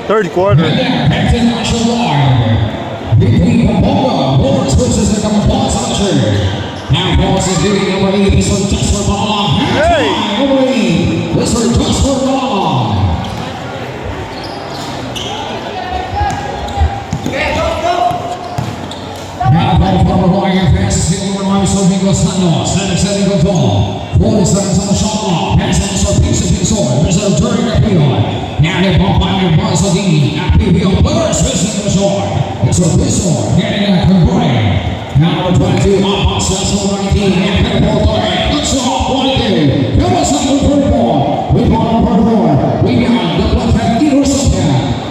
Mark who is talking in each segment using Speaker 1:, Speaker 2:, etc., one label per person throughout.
Speaker 1: Third quarter.
Speaker 2: Between Pampanga Boards versus the Kapampanga Soccer. Now balls is doing number 8. This one just for Bala.
Speaker 1: Hey!
Speaker 2: Number 8. This one just for Bala. Now ball from the line. Passes to number 9. So Bingo Santos. Setting the ball. 40 seconds on the shot clock. Passing to Pizza Pizza. There's a Jerick Nacpil. Now they bump by the Barcelona. Nacpil players facing the shore. It's a whistle. Getting a converting. Now number 22. Opposite number 19. Nacpil ball third. Looks off 22. Come on, second 34. We ball number 4. We got the left hand Eagle Soccer.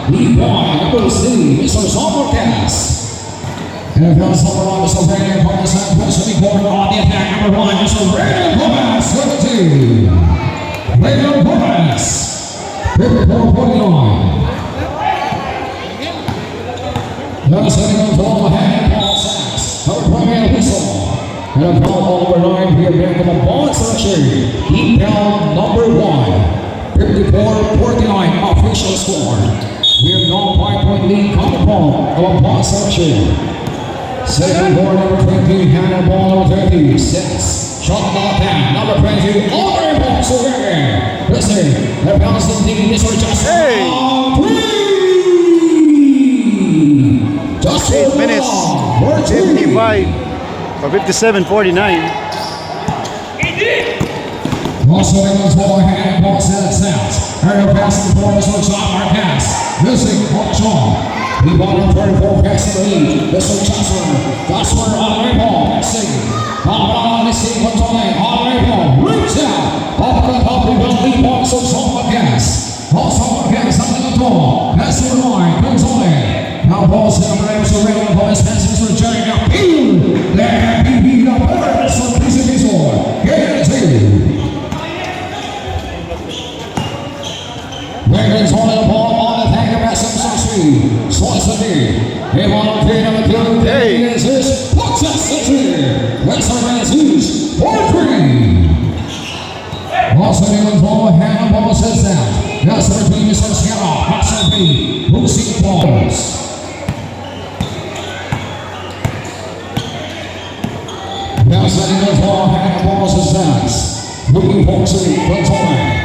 Speaker 2: We ball number 3. Mr. Sommercast. And if number 1 is Brandon Gomez, and pushing forward on the attack, number 1 is Brandon Gomez, 17. Brandon Gomez, 54-49. Now setting on ball ahead, ball sacks. Number 20, whistle. And a ball number 9 here, back in the ball section. Deep down, number 1. 54-49, official score. We have no 5-point lead, coming ball, ball section. Second board, number 20, handle ball number 36. Shot knocked down, number 22, Andre Ball Surrender. Listen, they're bouncing the this one just
Speaker 1: Hey!
Speaker 2: 3. Just
Speaker 1: 8 minutes, 55 or 57-49.
Speaker 2: Also, England's ball hand, ball set it south. Aerial passing ball, this one's shot, our pass. Missing, Shaw. We ball on 34, passing the lead. This one, Joshua on the ball, missing. On missing, what's on it? On the ball, reach out. Off the top, we will lead ball, so Shaw gas. Also, gas on the ball. That's the line, comes on it. Now, ball's number 8, so Ransel Laban passes for Jerick Nacpil. There, PB up there, this one, piece of his board. Get it, Wiggins holding the ball on the tank of SM Slice the knee. They want to play number 2.
Speaker 1: Hey!
Speaker 2: Is this? What's that? Let's Jesus 4-3. Also, England's ball, hand ball sets down. Now, 17 is on Sierra. That's B. Lucy balls. Now, England's ball, hand ball sets down. Looking for 3. What's on it?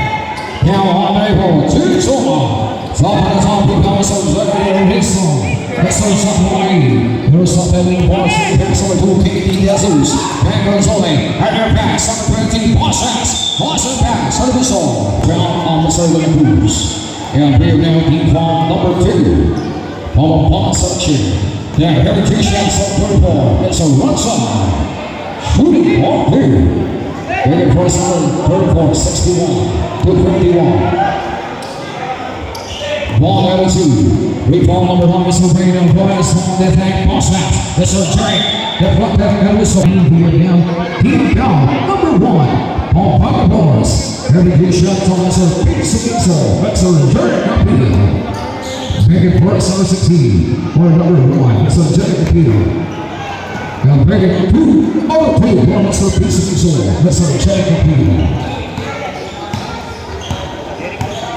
Speaker 2: Now on April 2 Soma. Top of the top, he comes on Zerry Nixon. That's on Sapuai. There's something more. Pass over to KD Jesus. And goes only. And their pass, number 20, Bosses. Bosses pass, under the soul. Down on the side of the Blues. And here now, deep on number 2. On the ball section. Now, Heritage shots on 34. It's a run side. Shooting ball 2. Ready for number 34, 61 to 51. Ball attitude. We ball number 1 is Lorena. Boys on the attack. Boss out. This is Jerick. The front that whistle. Here down. Deep down. Number 1. PAMPANGA Boys. Every shot on this is Pizza. That's a Jerick Nacpil. Make it for number 16. Or number 1. This is Jerick Nacpil. Now bring it 2, oh 2, that's a piece of soil. That's a Jerick Nacpil.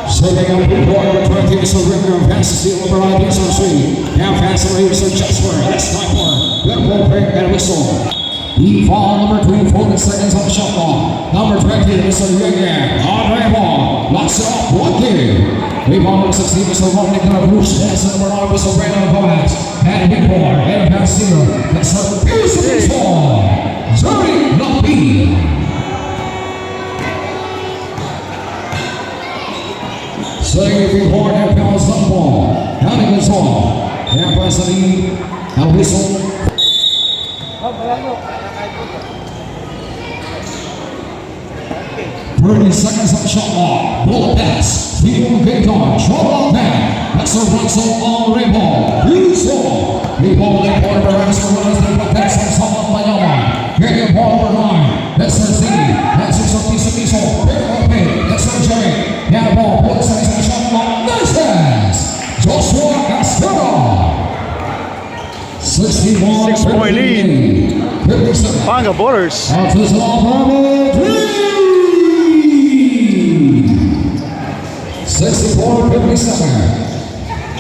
Speaker 2: Saving up the ball number 20, so River passes the number 9, this is 3. Now passing away, so Jasper, that's not more. Good ball break and a whistle. Deep ball number 2, 40 seconds on the shot clock. Number 20, this is River. Andre ball, locks it off, 1-2. Ball number 16, Mr. Rodney Bruce. That's number 9, Mr. Brandon Gomez. And big ball, and Garcia. That's a beautiful ball. Jerick Nacpil. Setting a big board, and Powell's on ball. Counting his ball. And press the lead. And whistle. 30 seconds on the shot clock. Bullet pass. People big on. Shot on that. That's a Ransel on the ball. Beautiful. The ball in the corner of Ransel Laban. That's a Ransel Laban. Here ball number 9. That's a Z. That's a piece of diesel. That's a Jerick. Now ball. 40 seconds on the shot clock. Nice pass. Joshua Garcia. 61.
Speaker 1: 6-point lead. PAMPANGA Borders.
Speaker 2: Out to the ball. 64-57.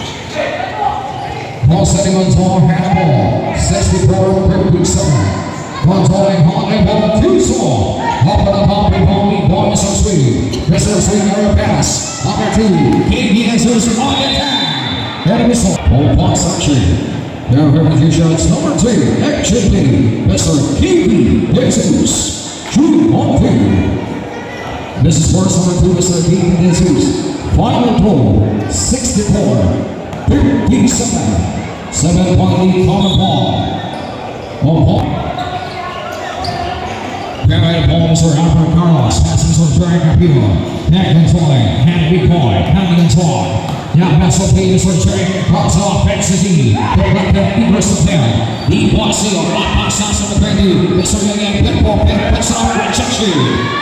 Speaker 2: ball setting on top, handball. 64-37. Controlling hot ball, two-saw. Up on the top, and only one is on swing. This is a swing error pass. Number 2, King Jesus on the attack. And a whistle. Ball pass action. Now here with your shots. Number 2, action team. Mr. King Jesus. Shoot on 2. This is first number 2, Mr. King Jesus. Final total, 64-57. 7-point lead, common ball. Now at ball, Mr. Albert Carlos. Passes for Jerick Nacpil. Neck controlling. Hand big boy. Hand control. Now pass for Jerick. Cross off. Passes in. The left hand inverse of them. The ball seal. Right pass out from the 20. Mr. Young. Pit ball. Pass off. Rejection.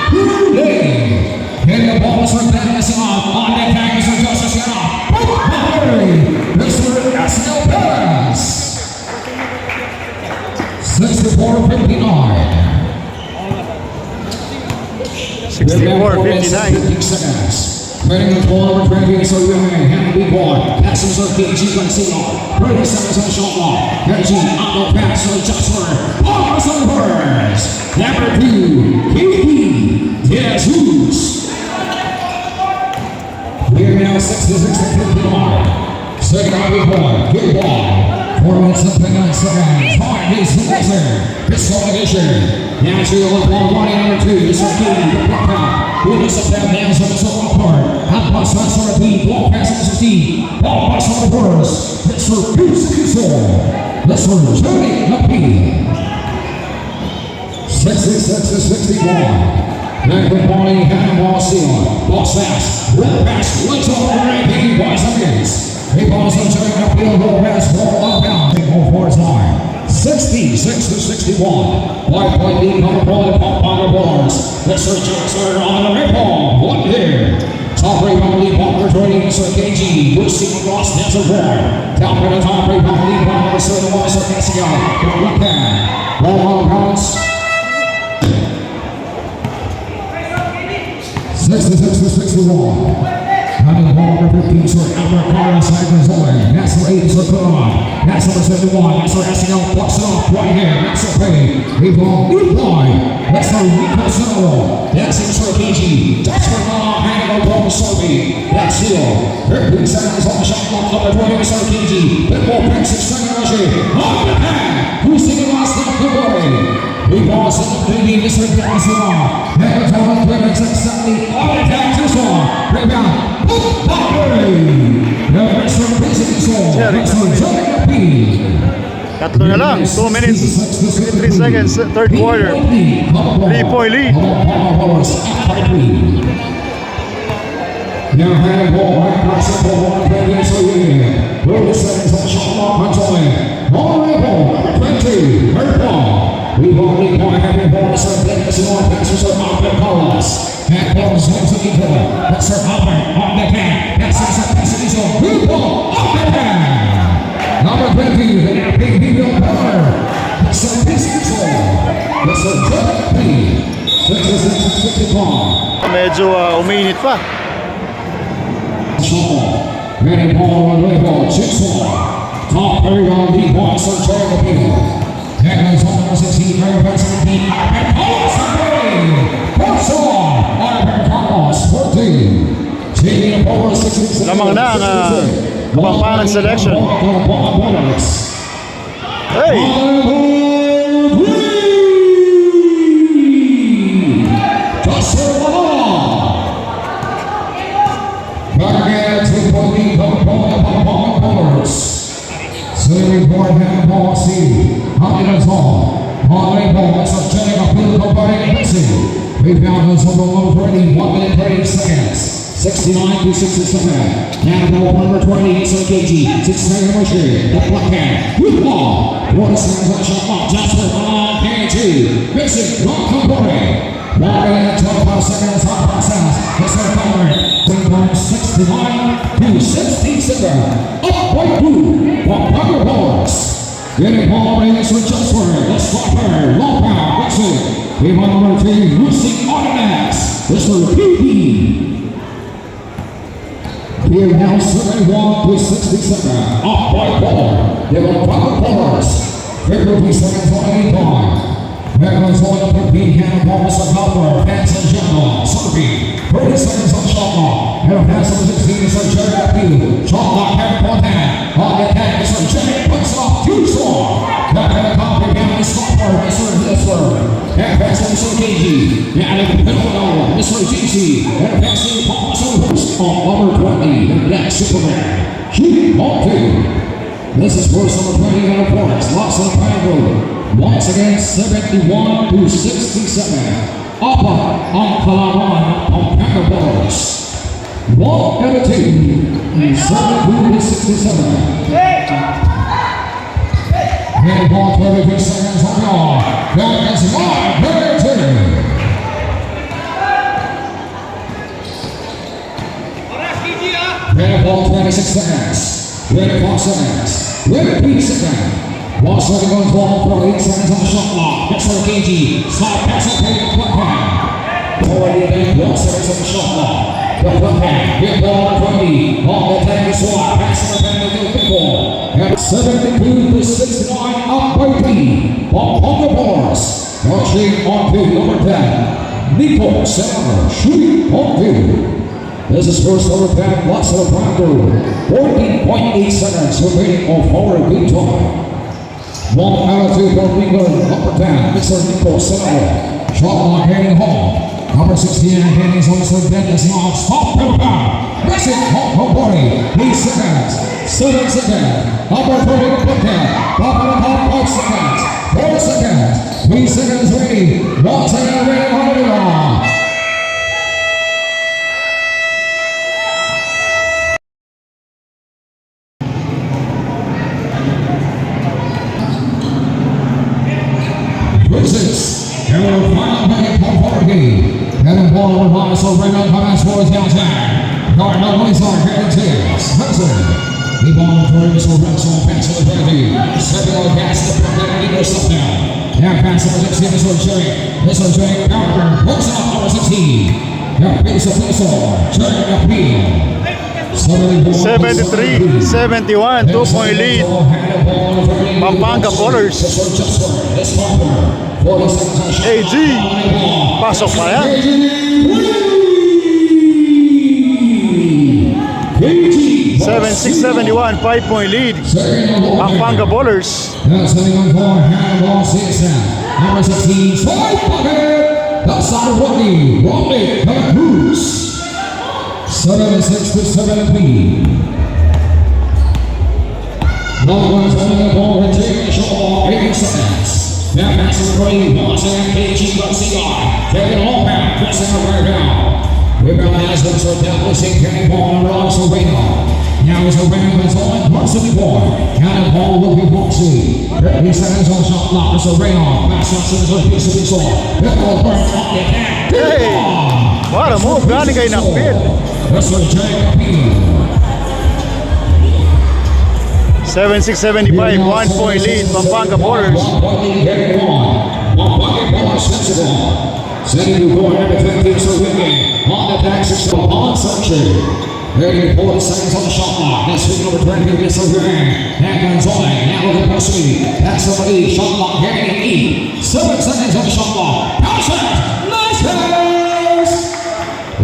Speaker 2: Hooray! And the ball is from Dennis off. On the attack is from Joseph Yana. Mr. Ransel Laban. 64-59.
Speaker 1: 64-59.
Speaker 2: Seconds. Running the ball number 20, so you hand big boy. Passes for KG Garcia. 30 seconds on the shot clock. KG on the pass for Jasper. Ball on first. Number 2, KG Jesus. We're now 66-59. Second out big boy. Good ball. 4 minutes and 29 seconds. Time is the laser. This competition. Now to the ball, number 2. This is King. The block out. Who is up there? Nails on the silver part. Half pass pass on the team. Ball pass on the 16. Ball pass on the first. This is Garcia. This is Jerick Nacpil. 66-61. Back with Bonnie, handball seal. Box fast. Roll pass. Lights off the right. Biggie boys against. He balls on Jerick Nacpil. Roll pass. Ball up down. Big ball for his line. 66-61. 5-point lead. Number ball to PAMPANGA Ballers. Mr. Jackson on the red ball. 1 here. Top rebound lead blocker joining Mr. KG. Boosting across Desert Ward. Down for the top rebound lead blocker. Mr. Garcia. Left hand. Ball on bounce. 66-61. Having the ball number 15, Sir Albert Carlos, side controlling. That's for 8, Sir Coon. That's number 71. That's for SNL. Blocks it off right here. That's for Pay. He ball, good line. That's for Rico Central. That's Sir KG. That's for handing the ball to Sorby. That's Seal. 13 seconds on the shot clock. Number 20, Sir KG. That ball picks 6 seconds. On the hand. Who's taking last step? Good boy. We ball set up 30, Mr. Garcia. Never told him to exactly on the attack. Too strong. Rebound.
Speaker 1: Tatlo na lang. 2 minutes, 53 seconds, third quarter. 3-point lead.
Speaker 2: Now hand ball right across the ball. 1 so yeah. 30 seconds on the shot clock. Controlling. Ball right ball. Number 20. Third ball. We ball lead point. Having ball. Sir Dennis on passes are Albert Carlos. Hand ball is going to Nico. That's Sir Albert on the hand. That's Sir Pasadizzo. Good ball. On the hand. Number 20. The big Bill Power. That's Sir Pasadizzo. That's Sir Jerick Nacpil. 66-54.
Speaker 1: Medyo uminit pa.
Speaker 2: Ready ball on the ball. Jigsaw. Top rebound lead ball. Sir Jerick Nacpil. That goes on number 16. Number 17. Albert Carlos. Albert Carlos. 14. Taking the ball 66.
Speaker 1: Lamang na ang Kapampangan selection. Hey!
Speaker 2: Rebound goes over 1:30, 1 minute 30 seconds. 69-67. Now ball number 20, so KG. 6 number 3. The black hand. Good ball. 1 seconds on the shot clock. Jasper on KG. Mixing. Long Compore. 1 minute 25 seconds. Hot process. Mr. Conner. 69-67. Up by 2. PAMPANGA Ballers. Getting ball ready for Jasper. The stopper. Long pound. Mixing. Rebound number 3. Losing on the max. Mr. KG. Here now 71 to 67. Up by 4. They will drop the bars. 50 seconds on the bar. There goes one up with the hand of Mr. Copper. Fans in general. Serving. 30 seconds on shot clock. And a pass on the 16 is Jerick Nacpil. Shot clock hand one hand. On the attack is Jerick. Puts off too strong. Back at the top behind the stopper. Mr. Lissler. And pass on Mr. Gagey. Down in the middle. Mr. Gagey. And a pass to on number 20. The next Superman. Shooting on 2. This is first number 20 on the points. Lost on the triangle. Once again, 71 to 67. PAMPANGA on Pampanga Boys. 1 and a 2. 72 to 67. And ball 23 seconds on the ball. There is 1 and 2. And ball 26 seconds. 24 seconds. 23 seconds. 1 second goes ball for 8 seconds on the shot clock. Mr. Gagey. Slide pass up to the front hand. Already back 1 second on the shot clock. The front hand. Get ball 20. On the tank slide. Pass on the band of the ball. And 72 to 69. Up by 3. On the boards. Rushing on to number 10. Nico Center. Shooting on 2. This is first over 10. Lots of Brando. 14.8 seconds remaining of our good time. 1 out of 2 for Bingo, number 10, Mr. Nico Center. Shot clock heading home. Number 16, heading on Mr. Dennis now. Stop to the back. Missing home body. 8 seconds. 7 seconds. Number 30, number 10. Top of the top, 5 seconds. 4 seconds. 3 seconds ready. 1 second ready. On the line. And we're final minute for the game. And the ball over by so right on pass for his downtown. Guard no one is on guarantees. Ransel. The ball for Mr. Ransel. Pass to the penalty. Stepping on the gas. The penalty goes up now. Now pass to the 16. Mr. Jerick. Mr. Jerick. Power. Hooks up number 16. Now piece of Jerick Nacpil.
Speaker 1: 73, 71, 2-point lead. Pampanga Bowlers. AG, pasok pa yan. 76-71, 5-point lead. Pampanga Bowlers.
Speaker 2: Number 16, that's not Rodney. Rodney, Cruz. 76 to 17. Number 1 holding the ball and taking the shot ball. 80 seconds. Now passing the right. Boston KG Garcia. Taking a long back. Pressing the right down. Rebound has been so down. Pushing carrying ball on Ransel Laban. Now as the Laban goes on. Varsity board. Counting ball looking boxy. 30 seconds on shot clock. It's a Rayon. Pass on to the piece of his ball. Hit ball burn off the attack.
Speaker 1: Hey! What a move, galing kay Nacpil.
Speaker 2: That's what Jerick Nacpil.
Speaker 1: 76-75, 1-point lead. Pampanga Bowlers.
Speaker 2: 1-point lead. Setting the board, number 15, so winning. On the back, 6 on section. 30 to 40 seconds on the shot clock. That's swing number 20, Mr. Grant. That goes on. Now look at Presley. That's the lead. Shot clock, getting 8. 7 seconds on the shot clock. Pass it. Nice pass.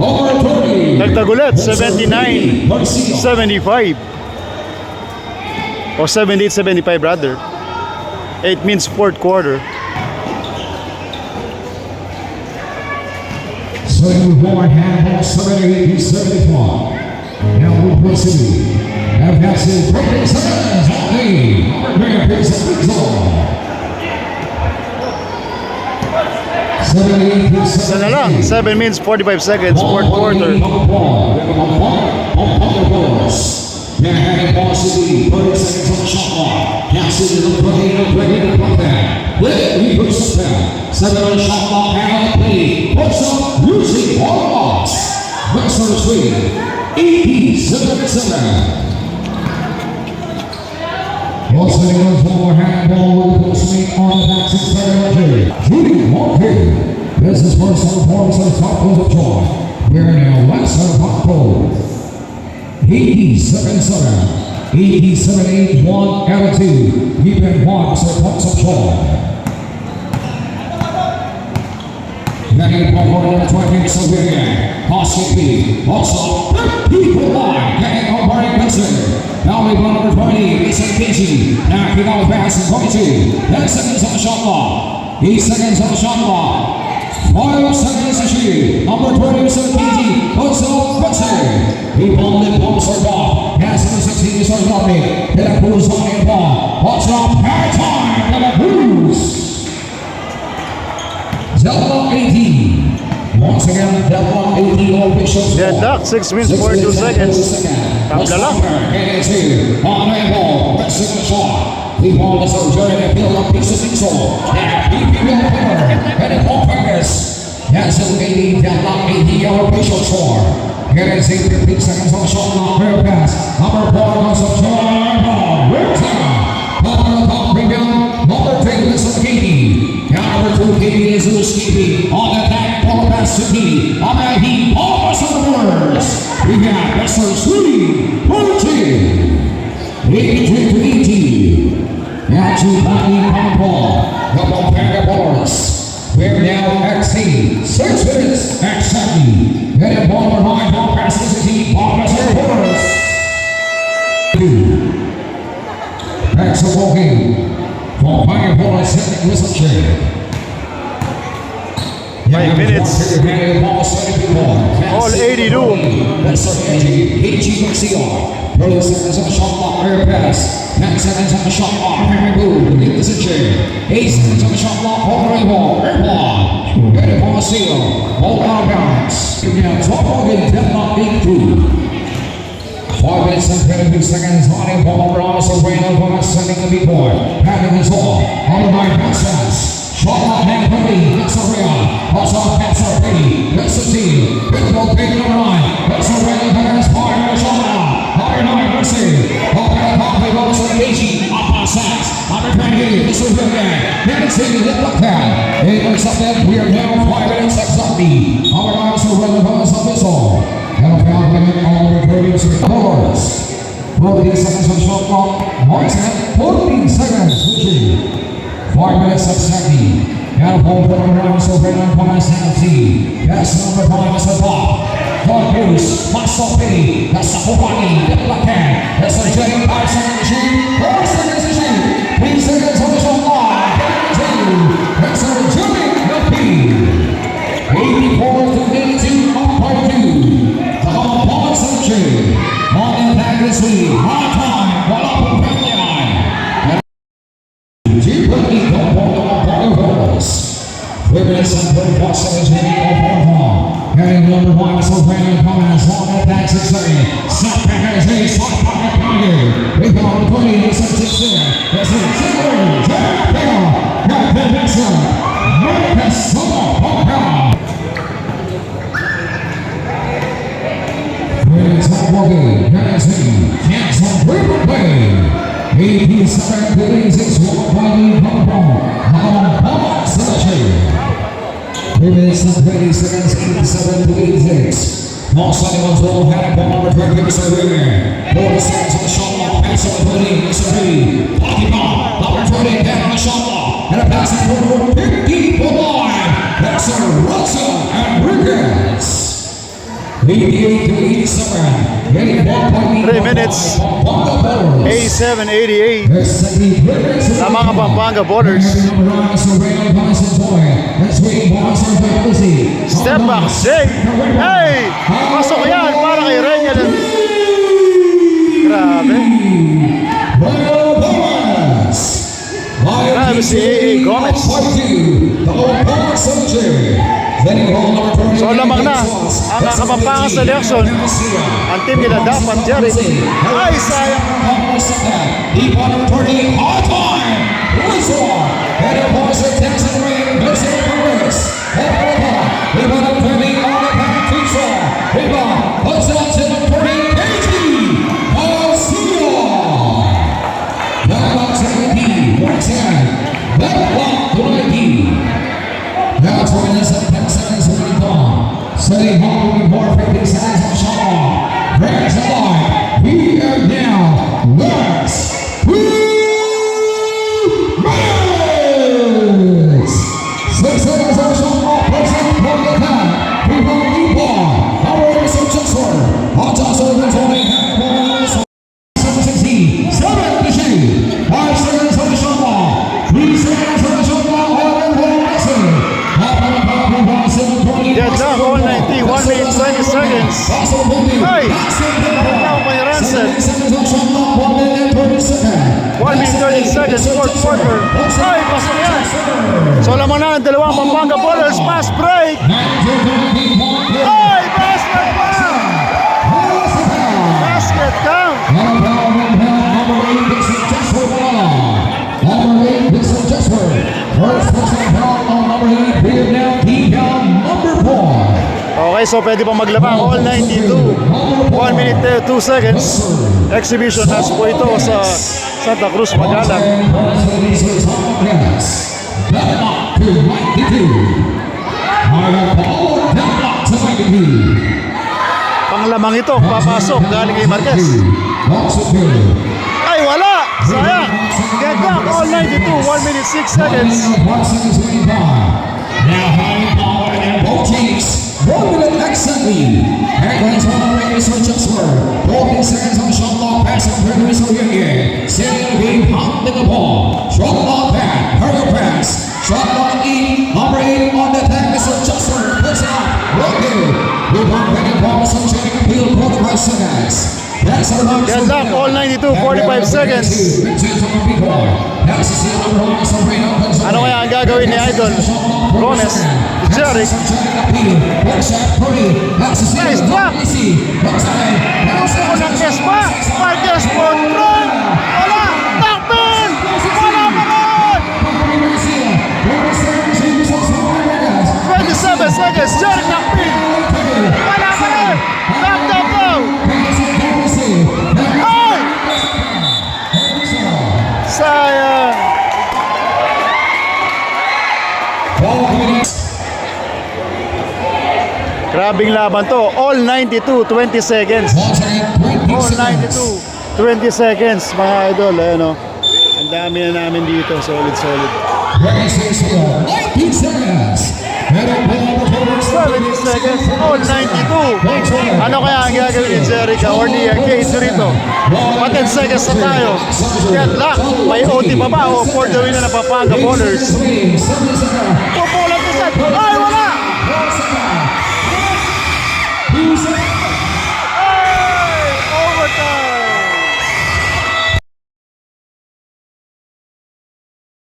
Speaker 2: Over 30.
Speaker 1: Nagtagulat, 79-75. Or 78-75 rather. 8 means fourth quarter.
Speaker 2: Second board, handball 78-75. Now we proceed. Now passes breaking seconds on the number 3 piece of zone. 78
Speaker 1: Isa na lang, 7 minutes 45 seconds, fourth quarter.
Speaker 2: Now having ball city, 30 seconds on the shot clock. Now City look ready to put that. Let me push us down. 7 on the shot clock, now play. Push up, using all the balls. Next on the screen, 87. Once again goes for handball with the swing on the back 6 seconds. Shooting on here. This is first on the points of the top of the joy. We're now last of the pop goal. 87-7. 87-81 attitude. Keep in one, so points of short. Getting forward number 20, Sylvia. Garcia. Also, people line. Getting on by Garcia. Now we run number 20, Lisa Casey. Now he now pass 22. 10 seconds on the shot clock. 8 seconds on the shot clock. 5 seconds to shoot. Number 20, Lisa Casey. Also, Garcia. He won the post or ball. Pass number 16 is on Bobby. Then a Bruce on the ball. Watch out, pass time. And a Bruce. Delta 18. Once again, Delta 18 officials.
Speaker 1: Dead duck, 6 minutes 42 seconds. Tabla lang.
Speaker 2: On the ball, pressing the shot. The ball is over Jerick Nacpil on piece of Pixel. And he will cover. And the ball fingers. Ransel Laban, Delta 18 official score. Here is 15 seconds on the shot clock. Fair pass. Number 4 goes to Jerick Nacpil. Number 3 is Katie. Number 2 Katie is Katie. On the back, ball pass to Katie. On the heat, all of the words. We got Mr. Sweetie, 83-80. Now to Bobby Pampol. The Pampanga Boys. We're now XT. 6 minutes at 70. Get a ball behind, ball pass to Katie. Ball pass to the Boys. Back to walking. Pampanga Boys setting this up chair.
Speaker 1: 5 minutes. All 82.
Speaker 2: That's Garcia. Early seconds on the shot clock, fair pass. 10 seconds on the shot clock, fair move. Lead this in chair. 8 seconds on the shot clock, hold the ball, fair ball. Get it on the seal. Hold on balance. Now, 12 walking, deadlock 8-2. 5 minutes and 22 seconds. Honey ball, Ransel Laban sending the big boy. Having his ball. On the right process. Shot clock, man, 30. That's a real. Also, that's a 30. That's a team. Big ball, big number 9. That's a real. That's fire. Shot out. Number 9, Garcia. Open the top. They go to Casey. Up on sacks. Number 20. This is real guy. Here to see the hit like that. It looks like that. We are now 5 minutes exactly. Number 9 is the real. That's a missile. And a foul limit all the 30 scores. 40 seconds on shot clock. Once again, 14 seconds. 5 minutes exactly. And a ball for Ransel Laban on penalty. That's number 5 is the top. For Bruce, Muscle Pity. That's the Hawaii. That's the can. That's the Jerick 5 seconds to shoot. 4 seconds to shoot. 3 seconds on the shot clock. That's the Jerick Nacpil. 84-82 up by 2. The ball century. On the back this week. Hard time. One up on the line. G-Buddy, the ball on the balls. 3 minutes and 34 seconds remaining on 4. Carrying number 1 is Laban coming as long as back 6 seconds. South back as a shot pocket pocket. We go on 20 and 6 there. That's it. Jerick Nacpil. Nacpil next up. Marcus Pampanga. It's walking, dancing, cancel, river play. 87 to 1 by the Pampanga selection. 3 minutes and 20 seconds, 87 to 86. Los Angeles will have a ball number 20, Mr. River. 40 seconds on the shot clock, pass on 20, Mr. Reed. Blocking on, number 20, down on the shot clock. And a pass is for 50 for line. That's a Ransel and Ricketts. 88 to 87.
Speaker 1: 3 minutes. 87-88. Sa mga Pampanga Borders. Step back, Jay. Hey! Pasok yan para kay Renya. Grabe. Grabe si A.A. Gomez. So lamang na ang Kapampangan selection. Ang team nila dapat Jerick. Ay sayang.
Speaker 2: Now 2 minutes and 10 seconds remaining on. Setting home with more 50 seconds on shot. Ransel Laban. He and now, last 3 minutes. 6 seconds on shot clock. Present from the time. We will keep on. Our race of Joshua. Hot toss over Tony. 7-16. 7-2. 5 seconds on the shot clock. 3 seconds on the shot clock.
Speaker 1: Get down, all 90, 1 minute 20 seconds. Hey! Now by Ransel. 1 minute 30 seconds, fourth quarter. Ay, pasok yan. So laman na ang dalawang Pampanga bowlers. Pass break. Ay, basket pa! Basket count. Okay, so pwede pa maglaba all 92. 1 minute 2 seconds. Exhibition match po ito sa Santa Cruz, Magalang. Panglamang ito, papasok galing kay Marquez. Ay, wala! Sayang! Get back, all 92, 1 minute 6 seconds.
Speaker 2: Now high power and both teams 1 minute excellently. And going to the race for Joshua. 14 seconds on the shot clock. Passing through the whistle here again. Setting the game, pounding the ball. Shot clock back. Hurry pass. Shot clock in. Number 8 on the attack. Mr. Joshua puts it up. Right there. We're going to the ball. Mr. Jerick Nacpil for the right seconds.
Speaker 1: Get up, all 92, 45 seconds. Ano kaya ang gagawin ni Idol Gomez? Jerick. Nice block. Gusto ko ng guess pa. Marquez control. Wala. Nacpil. Wala pa rin. 27 seconds. Jerick Nacpil. Wala pa rin. Knocked out low. Ay! Sayang. Grabing laban to. All 92, 20 seconds. All 92, 20 seconds, mga idol. Ayan o. Ang dami na namin dito. Solid, solid.
Speaker 2: 19 seconds.
Speaker 1: 70 seconds, all 92. Ano kaya ang gagawin ni Jerick or ni Case rito? 10 seconds na tayo. Get luck. May OT pa ba o for the win na Pampanga bowlers? Pupulat isa. Ay, wala!